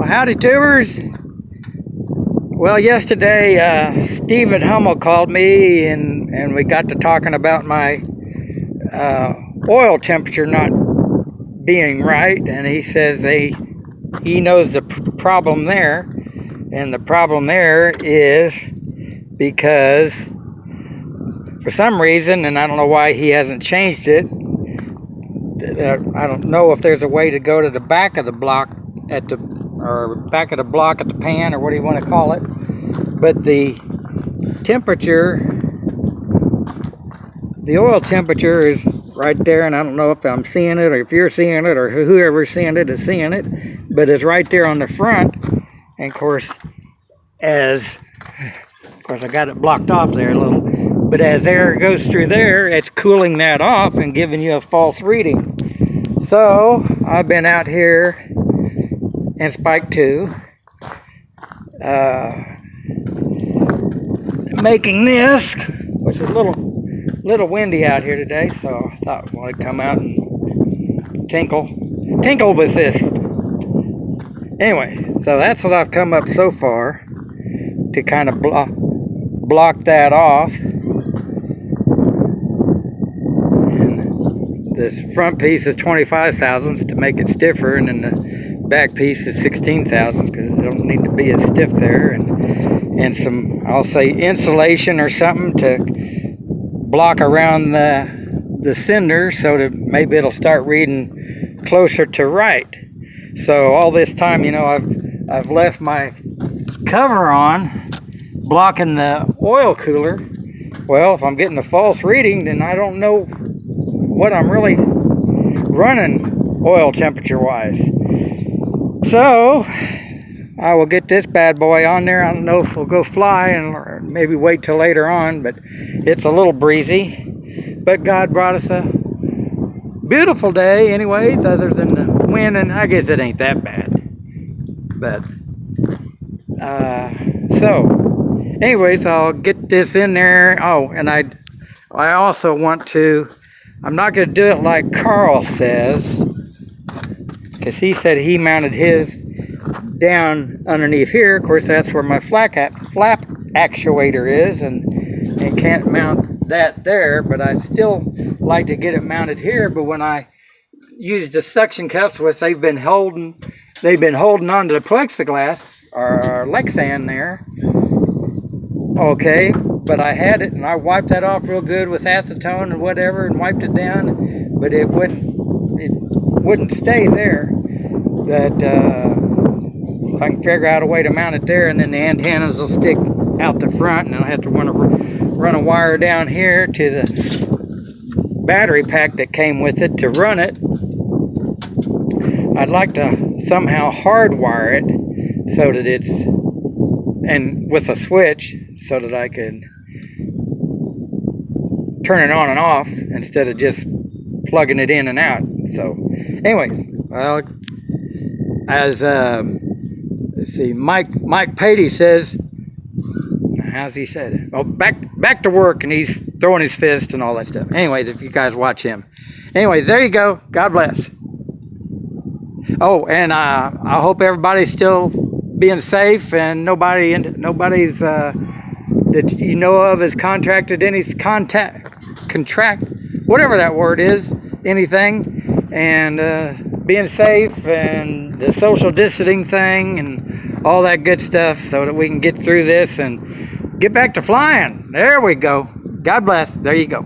Well, howdy tubers. Well, yesterday Stephen Hummel called me and we got to talking about my oil temperature not being right, and he says he knows the problem there, and the problem there is because for some reason, and I don't know why he hasn't changed it, I don't know if there's a way to go to the back of the block back of the block at the pan, or what do you want to call it, but the oil temperature is right there, and I don't know if I'm seeing it or if you're seeing it or whoever's seeing it is seeing it, but it's right there on the front. And of course I got it blocked off there a little, but as air goes through there, it's cooling that off and giving you a false reading. So I've been out here in Spike 2 making this, which is a little windy out here today, so I thought I'd come out and tinkle with this. Anyway, so that's what I've come up so far to kind of block that off. And this front piece is 25 thousandths to make it stiffer, and then the back piece is 16 thousandths because it don't need to be as stiff there, and some, I'll say, insulation or something to block around the cinder so that maybe it'll start reading closer to right. So all this time, you know, I've left my cover on blocking the oil cooler. Well, if I'm getting a false reading, then I don't know what I'm really running oil temperature wise. So I will get this bad boy on there. I don't know if we'll go fly or maybe wait till later on, but it's a little breezy. But God brought us a beautiful day anyways, other than the wind, and I guess it ain't that bad. But so anyways, I'll get this in there. Oh, and I also want to, I'm not going to do it like Carl says, because he said he mounted his down underneath here. Of course, that's where my flap actuator is, and can't mount that there, but I still like to get it mounted here. But when I use the suction cups, which they've been holding onto the plexiglass or Lexan there, okay, but I had it and I wiped that off real good with acetone and whatever and wiped it down, but it wouldn't stay there. But if I can figure out a way to mount it there, and then the antennas will stick out the front, and I'll have to run a wire down here to the battery pack that came with it to run it. I'd like to somehow hardwire it so that it's, and with a switch, so that I could turn it on and off instead of just plugging it in and out. So anyway, well, as let's see, Mike Patey says, how's he said it? Oh, back to work, and he's throwing his fist and all that stuff. Anyways, if you guys watch him. Anyways, there you go. God bless. Oh, and I hope everybody's still being safe, and nobody's that you know of has contracted any contract, whatever that word is, anything, and being safe, and the social distancing thing, and all that good stuff, so that we can get through this and get back to flying. There we go. God bless. There you go.